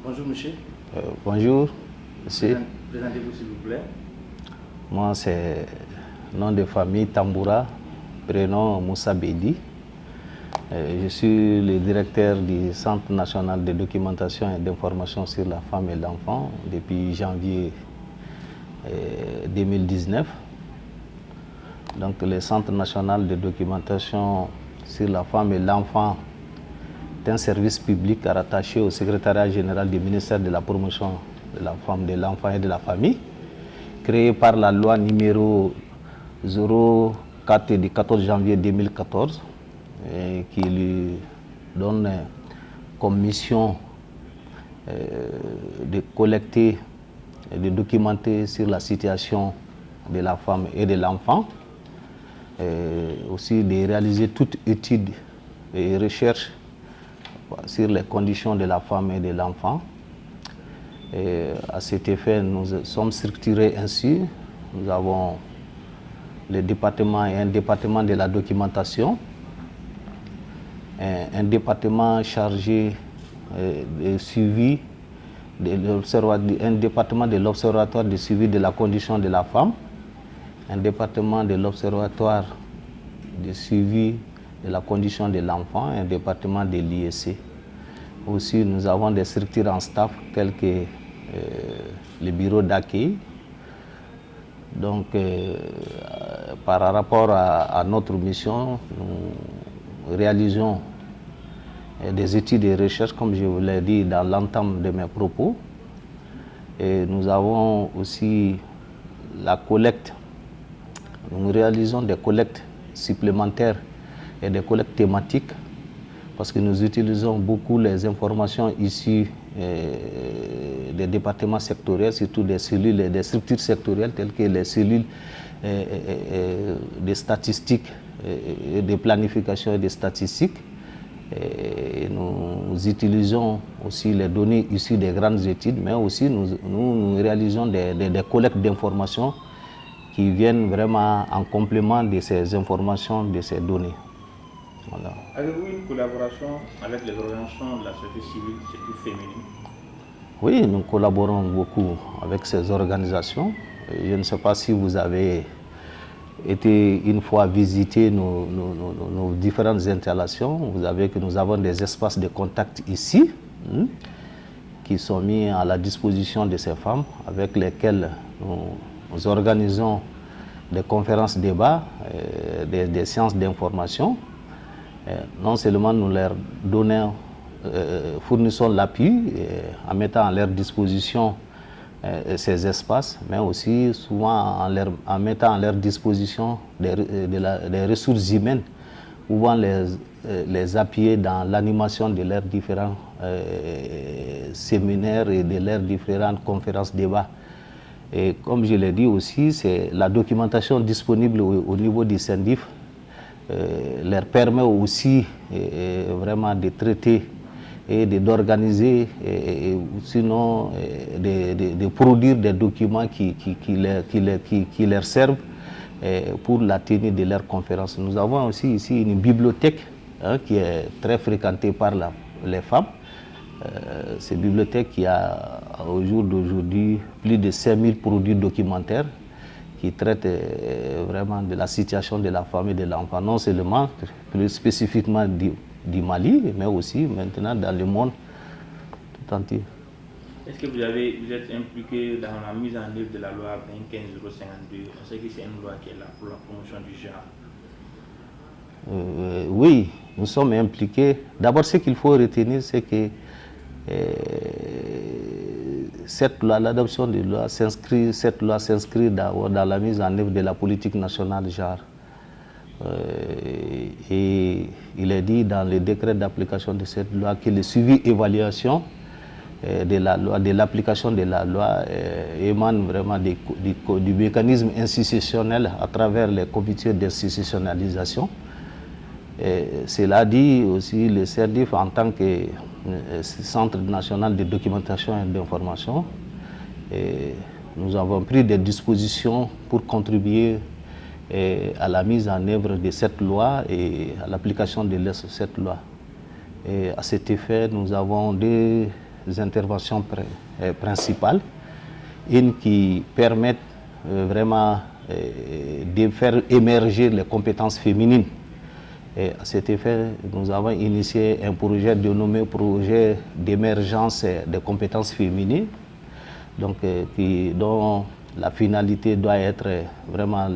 Bonjour monsieur. Bonjour monsieur. Présentez-vous s'il vous plaît. Moi c'est nom de famille Tamboura, prénom Moussa Bedi. Je suis le directeur du Centre national de documentation et d'information sur la femme et l'enfant depuis janvier 2019. Donc le Centre national de documentation sur la femme et l'enfant est un service public rattaché au secrétariat général du ministère de la promotion de la femme, de l'enfant et de la famille, créé par la loi numéro 04 du 14 janvier 2014, qui lui donne comme mission de collecter et de documenter sur la situation de la femme et de l'enfant, aussi de réaliser toute étude et recherche sur les conditions de la femme et de l'enfant. À cet effet, nous sommes structurés ainsi. Nous avons le département et un département de la documentation, un département chargé de suivi, un département de l'observatoire de suivi de la condition de la femme, un département de l'observatoire de suivi de la condition de l'enfant, un département de l'IEC. Aussi, nous avons des structures en staff telles que le bureau d'accueil. Donc, par rapport à notre mission, nous réalisons des études et recherches, comme je vous l'ai dit dans l'entame de mes propos. Et nous avons aussi la collecte. Nous réalisons des collectes supplémentaires et des collectes thématiques parce que nous utilisons beaucoup les informations issues des départements sectoriels, surtout des cellules et des structures sectorielles telles que les cellules de statistiques, de planification et de statistiques. Et nous utilisons aussi les données issues des grandes études, mais aussi nous réalisons des collectes d'informations qui viennent vraiment en complément de ces informations, de ces données. Voilà. Avez-vous une collaboration avec les organisations de la société civile, surtout féminine? Oui, nous collaborons beaucoup avec ces organisations. Je ne sais pas si vous avez été une fois visiter nos différentes installations. Vous savez que nous avons des espaces de contact ici qui sont mis à la disposition de ces femmes avec lesquelles nous organisons des conférences débats, des séances d'information. Non seulement nous leur donnons, fournissons l'appui en mettant à leur disposition ces espaces, mais aussi souvent en mettant à leur disposition des ressources humaines pouvant les appuyer dans l'animation de leurs différents séminaires et de leurs différentes conférences débats. Et comme je l'ai dit aussi, c'est la documentation disponible au niveau du CENDIF leur permet aussi vraiment de traiter et d'organiser, sinon de produire des documents qui leur servent pour la tenue de leurs conférences. Nous avons aussi ici une bibliothèque qui est très fréquentée par les femmes. Cette bibliothèque qui a au jour d'aujourd'hui plus de 5000 produits documentaires qui traitent vraiment de la situation de la femme et de l'enfant, non seulement plus spécifiquement du Mali, mais aussi maintenant dans le monde tout entier. Est-ce que vous êtes impliqué dans la mise en œuvre de la loi 25052? On sait que c'est une loi qui est là pour la promotion du genre. Oui, nous sommes impliqués. D'abord, ce qu'il faut retenir, c'est que l'adoption de loi s'inscrit dans la mise en œuvre de la politique nationale genre. Et il est dit dans le décret d'application de cette loi que le suivi et évaluation de l'application de la loi émane vraiment du mécanisme institutionnel à travers les comités d'institutionnalisation. Cela dit aussi, le CERDIF en tant que Centre national de documentation et d'information, nous avons pris des dispositions pour contribuer à la mise en œuvre de cette loi et à l'application de cette loi. Et à cet effet, nous avons interventions principales. Une qui permet vraiment de faire émerger les compétences féminines. Et à cet effet, nous avons initié un projet dénommé Projet d'émergence des compétences féminines, donc, dont la finalité doit être vraiment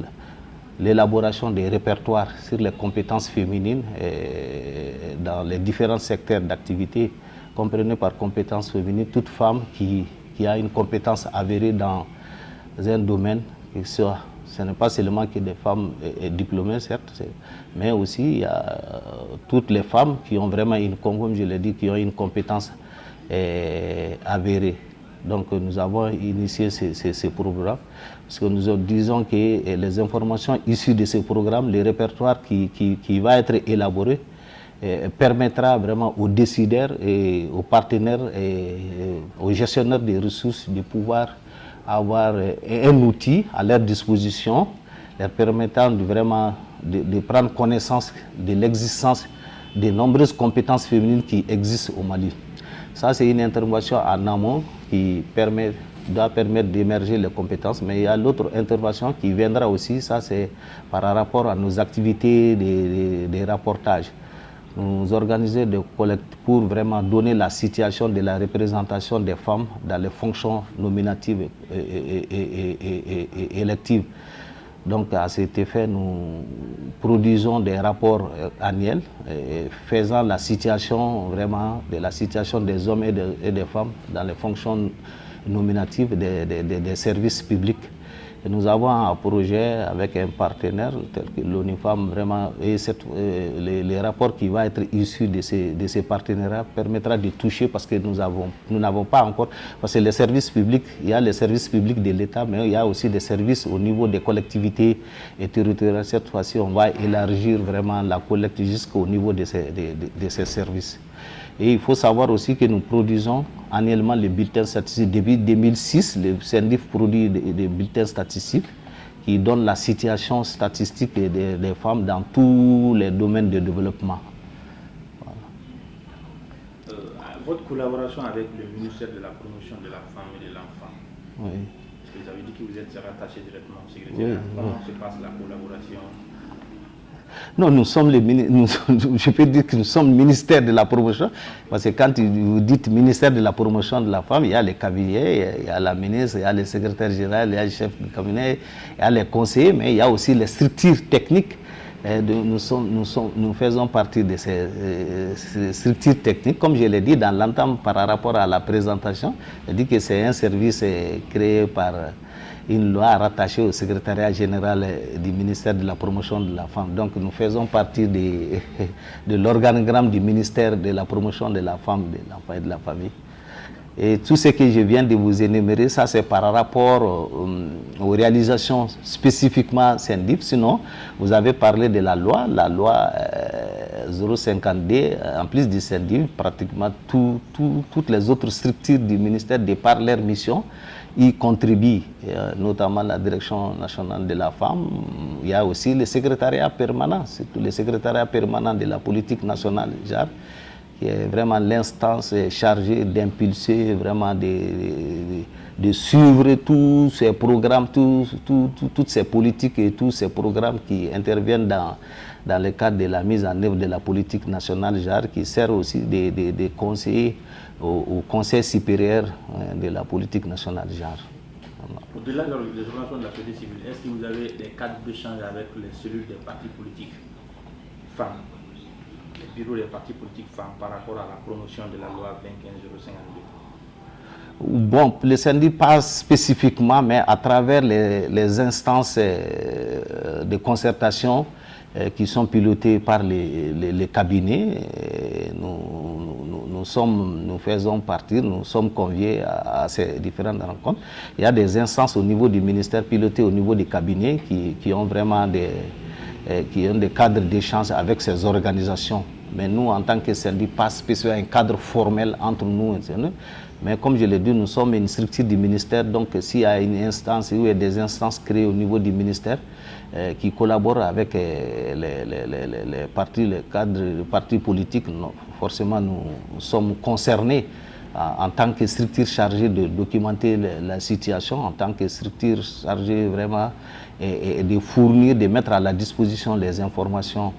l'élaboration des répertoires sur les compétences féminines dans les différents secteurs d'activité. Comprenez par compétences féminines toute femme qui a une compétence avérée dans un domaine, que ce n'est pas seulement que des femmes diplômées, certes, mais aussi il y a toutes les femmes qui ont vraiment comme je l'ai dit, qui ont une compétence avérée. Donc nous avons initié ces programmes parce que nous disons que les informations issues de ces programmes, le répertoire qui va être élaboré, permettra vraiment aux décideurs et aux partenaires et aux gestionnaires des ressources de pouvoir avoir un outil à leur disposition, leur permettant de prendre connaissance de l'existence de nombreuses compétences féminines qui existent au Mali. Ça, c'est une intervention en amont qui doit permettre d'émerger les compétences, mais il y a l'autre intervention qui viendra aussi, ça c'est par rapport à nos activités de rapportage. Nous organisons des collectes pour vraiment donner la situation de la représentation des femmes dans les fonctions nominatives et électives. Donc à cet effet, nous produisons des rapports annuels faisant la situation vraiment de la situation des hommes et des femmes dans les fonctions nominatives des services publics. Et nous avons un projet avec un partenaire tel que l'ONIFAM vraiment, et les rapports qui vont être issus de ces partenariats permettra de toucher, parce que nous n'avons pas encore, parce que les services publics, il y a les services publics de l'État, mais il y a aussi des services au niveau des collectivités et territoriales. Cette fois-ci, on va élargir vraiment la collecte jusqu'au niveau de ces services. Et il faut savoir aussi que nous produisons annuellement les bulletins statistiques. Depuis 2006, le CNDIF produit des bulletins statistiques qui donnent la situation statistique des femmes dans tous les domaines de développement. Voilà. Votre collaboration avec le ministère de la Promotion de la Femme et de l'Enfant, oui. parce que vous avez dit que vous êtes rattaché directement au secrétaire. Oui. Comment se passe la collaboration? Non, je peux dire que nous sommes ministère de la promotion, parce que quand vous dites ministère de la promotion de la femme, il y a les cabinets, il y a la ministre, il y a le secrétaire général, il y a le chef de cabinet, il y a les conseillers, mais il y a aussi les structures techniques. Nous faisons partie de ces structures techniques. Comme je l'ai dit dans l'entame par rapport à la présentation, je dis que c'est un service créé par une loi rattachée au secrétariat général du ministère de la promotion de la femme. Donc nous faisons partie de l'organigramme du ministère de la promotion de la femme, de l'enfant et de la famille. Et tout ce que je viens de vous énumérer, ça c'est par rapport aux réalisations spécifiquement CNDIF. Sinon, vous avez parlé de la loi 052, en plus du CNDIF, pratiquement toutes les autres structures du ministère, de par leur mission, y contribuent, notamment la Direction nationale de la femme. Il y a aussi le secrétariat permanent, surtout le secrétariat permanent de la politique nationale, genre, qui est vraiment l'instance chargée d'impulser, vraiment de suivre tous ces programmes, toutes ces politiques et tous ces programmes qui interviennent dans le cadre de la mise en œuvre de la politique nationale, genre, qui sert aussi de conseiller au Conseil supérieur de la politique nationale, genre. Au-delà des organisations de la société civile, est-ce que vous avez des cadres d'échange avec les cellules des partis politiques femmes, les bureaux des partis politiques femmes par rapport à la promotion de la loi 2015-052? Bon, le syndicat pas spécifiquement, mais à travers les instances de concertation qui sont pilotées par les cabinets, nous faisons partie, nous sommes conviés à ces différentes rencontres. Il y a des instances au niveau du ministère pilotées au niveau des cabinets qui ont vraiment des cadres d'échange avec ces organisations. Mais nous, en tant que syndicat, pas spécialement un cadre formel entre nous. Mais comme je l'ai dit, nous sommes une structure du ministère, donc s'il y a une instance ou des instances créées au niveau du ministère qui collaborent avec les partis, les cadres, les partis politiques, forcément nous sommes concernés en tant que structure chargée de documenter la situation, en tant que structure chargée vraiment de fournir, de mettre à la disposition les informations